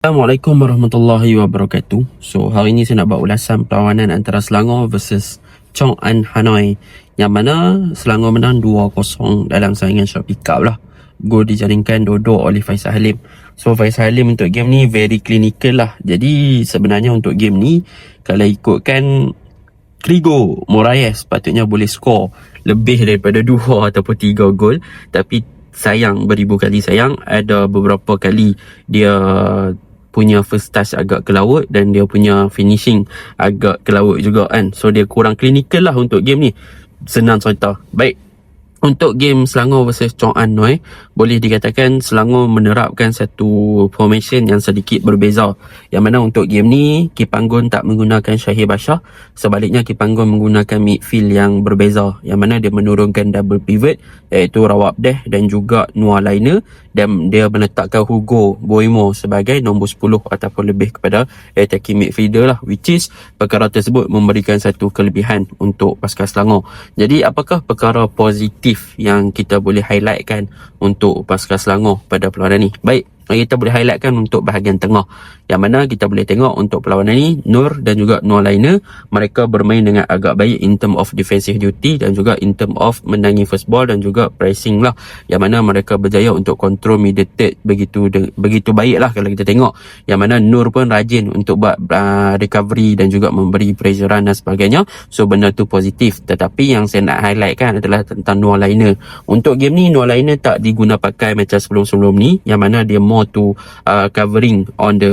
Assalamualaikum warahmatullahi wabarakatuh. So, hari ini saya nak buat ulasan perlawanan antara Selangor versus Chong An Hanoi, yang mana Selangor menang 2-0 dalam saingan shot pick up lah. Gol dijaringkan dua-dua oleh Faisal Halim. So, Faisal Halim untuk game ni very clinical lah. Jadi, sebenarnya untuk game ni, kalau ikutkan Krigo Moraes patutnya boleh skor lebih daripada 2 ataupun 3 gol. Tapi sayang, beribu kali sayang, ada beberapa kali dia punya first touch agak ke laut dan dia punya finishing agak ke laut juga kan. So dia kurang clinical lah untuk game ni. Senang cerita. Baik, untuk game Selangor versus Chong An Hanoi, boleh dikatakan Selangor menerapkan satu formation yang sedikit berbeza. Yang mana untuk game ni, Kipanggun tak menggunakan Syahir Bashar. Sebaliknya, Kipanggun menggunakan midfield yang berbeza. Yang mana dia menurunkan double pivot, iaitu Rawab Deh dan juga Noah Liner. Dan dia meletakkan Hugo Boimo sebagai nombor 10 ataupun lebih kepada attacking midfielder lah. Which is, perkara tersebut memberikan satu kelebihan untuk pasukan Selangor. Jadi, apakah perkara positif yang kita boleh highlightkan untuk pasukan Selangor pada perlawanan ni? Baik, kita boleh highlightkan untuk bahagian tengah, yang mana kita boleh tengok untuk perlawanan ni, Nur dan juga Noah Liner, mereka bermain dengan agak baik in term of defensive duty dan juga in term of menangi first ball dan juga pressing lah, yang mana mereka berjaya untuk control middle third begitu baik lah kalau kita tengok. Yang mana Nur pun rajin untuk buat recovery dan juga memberi pressure run dan sebagainya. So benda tu positif. Tetapi yang saya nak highlightkan adalah tentang Noah Liner. Untuk game ni, Noah Liner tak diguna pakai macam sebelum-sebelum ni, yang mana dia more to covering on the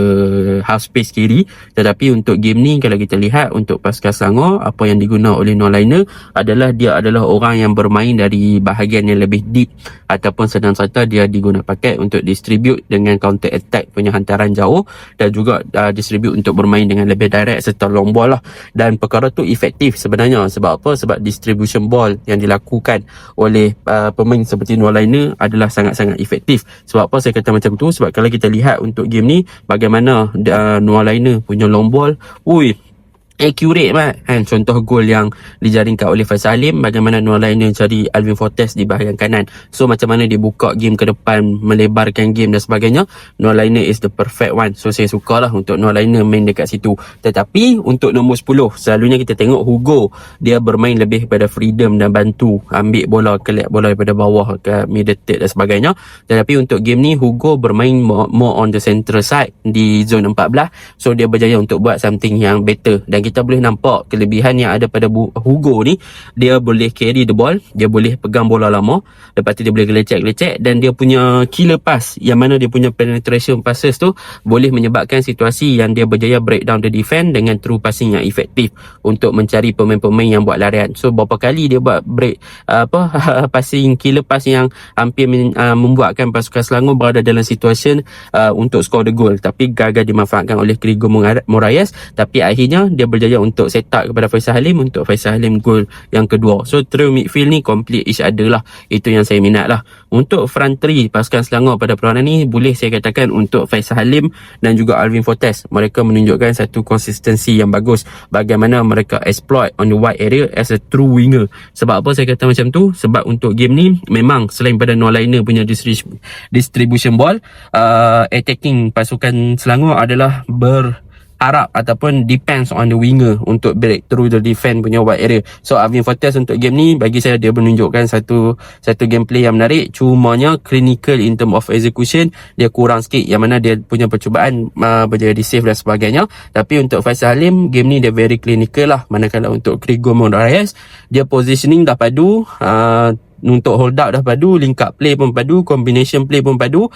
half space kiri. Tetapi untuk game ni, kalau kita lihat untuk pasukan Selangor, apa yang diguna oleh Noah Liner adalah dia adalah orang yang bermain dari bahagian yang lebih deep, ataupun senang kata dia diguna pakai untuk distribute dengan counter attack punya hantaran jauh, dan juga distribute untuk bermain dengan lebih direct serta long ball lah. Dan perkara tu efektif sebenarnya. Sebab apa? Sebab distribution ball yang dilakukan oleh pemain seperti Noah Liner adalah sangat-sangat efektif. Sebab apa saya kata macam tu? Sebab kalau kita lihat untuk game ni, bagaimana Noah Liner punya long ball, accurate kan. Contoh gol yang dijaringkan oleh Faisal Halim, bagaimana Noah Liner cari Alvin Fortes di bahagian kanan. So macam mana dia buka game ke depan, melebarkan game dan sebagainya. Noah Liner is the perfect one. So saya sukalah untuk Noah Liner main dekat situ. Tetapi untuk nombor 10, selalunya kita tengok Hugo, dia bermain lebih pada freedom dan bantu ambil bola, collect bola daripada bawah ke middle third dan sebagainya. Tetapi untuk game ni, Hugo bermain more on the central side di zone 14. So dia berjaya untuk buat something yang better. Dan kita boleh nampak kelebihan yang ada pada Hugo ni. Dia boleh carry the ball, dia boleh pegang bola lama, lepas tu dia boleh gelecek-gelecek, dan dia punya killer pass, yang mana dia punya penetration passes tu boleh menyebabkan situasi yang dia berjaya break down the defense dengan true passing yang efektif untuk mencari pemain-pemain yang buat larian. So berapa kali dia buat break passing, killer pass yang hampir membuatkan pasukan Selangor berada dalam situasi untuk score the goal, tapi gagal dimanfaatkan oleh Krigo Moraes. Tapi akhirnya dia berjaya untuk set up kepada Faisal Halim, untuk Faisal Halim gol yang kedua. So trio midfield ni complete each other lah. Itu yang saya minat lah. Untuk front three pasukan Selangor pada perlawanan ni, boleh saya katakan untuk Faisal Halim dan juga Alvin Fortes, mereka menunjukkan satu konsistensi yang bagus. Bagaimana mereka exploit on the wide area as a true winger. Sebab apa saya kata macam tu? Sebab untuk game ni, memang selain pada Noah Liner punya distribution ball, attacking pasukan Selangor adalah harap ataupun depends on the winger untuk break through the defense punya wide area. So Alvin Fortes untuk game ni, bagi saya dia menunjukkan satu gameplay yang menarik. Cumanya clinical in term of execution dia kurang sikit, yang mana dia punya percubaan berjaya di save dan sebagainya. Tapi untuk Faisal Halim, game ni dia very clinical lah. Manakala untuk Krigo Moraes, dia positioning dah padu, untuk hold up dah padu, link up play pun padu, combination play pun padu,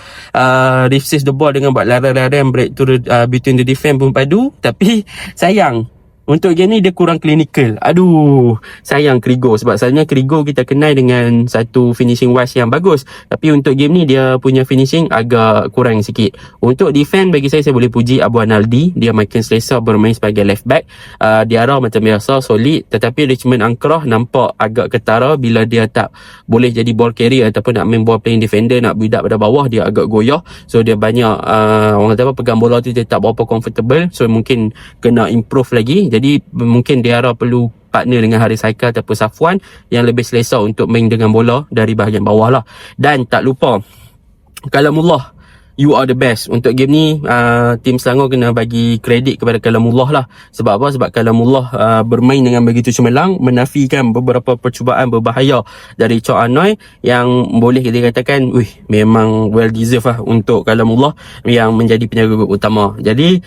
receive the ball dengan buat larian-larian break to between the defense pun padu. Tapi sayang, untuk game ni dia kurang clinical. Aduh, sayang Krigo. Sebab sebenarnya Krigo kita kenal dengan satu finishing wise yang bagus. Tapi untuk game ni dia punya finishing agak kurang sikit. Untuk defense, bagi saya boleh puji Abu Analdi. Dia makin selesa bermain sebagai left back. Diarra macam biasa solid. Tetapi Richmond Angkrah nampak agak ketara bila dia tak boleh jadi ball carrier ataupun nak main ball playing defender, nak build up pada bawah, dia agak goyah. So dia banyak orang kata pegang bola tu dia tak berapa comfortable. So mungkin kena improve lagi. Jadi mungkin Diarra perlu partner dengan Haris Haikal ataupun Safwan yang lebih selesa untuk main dengan bola dari bahagian bawah lah. Dan tak lupa Kalamullah you are the best. Untuk game ni tim Selangor kena bagi kredit kepada Kalamullah lah. Sebab apa? Sebab Kalamullah bermain dengan begitu cemerlang, menafikan beberapa percubaan berbahaya dari Chong Anoy yang boleh kita katakan memang well deserved lah untuk Kalamullah yang menjadi penjaga gol utama. Jadi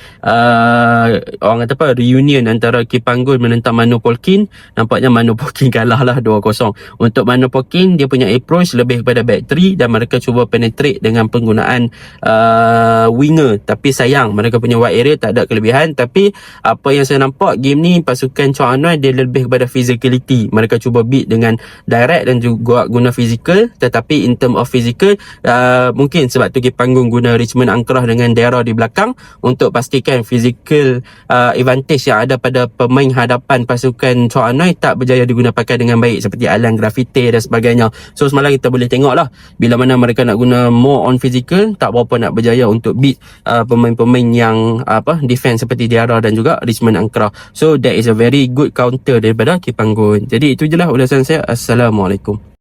orang kata apa, reunion antara Kipanggun menentang Mano Polkin, nampaknya Mano Polkin kalah lah 2-0. Untuk Mano Polkin, dia punya approach lebih kepada back 3 dan mereka cuba penetrate dengan penggunaan winger, tapi sayang mereka punya wide area tak ada kelebihan. Tapi apa yang saya nampak game ni, pasukan Chong Anoy dia lebih kepada physicality. Mereka cuba beat dengan direct dan juga guna physical, tetapi in term of physical mungkin sebab tu Kipanggung guna Richmond Angkrah dengan Dara di belakang untuk pastikan physical advantage yang ada pada pemain hadapan pasukan Chong Anoy tak berjaya digunakan dengan baik, seperti Alan Graffiti dan sebagainya. So semalam kita boleh tengok lah bila mana mereka nak guna more on physical, tak berapa nak berjaya untuk beat pemain-pemain yang defense seperti Diarra dan juga Richmond Angkrah. So that is a very good counter daripada Kipanggun. Jadi itu je lah ulasan saya. Assalamualaikum.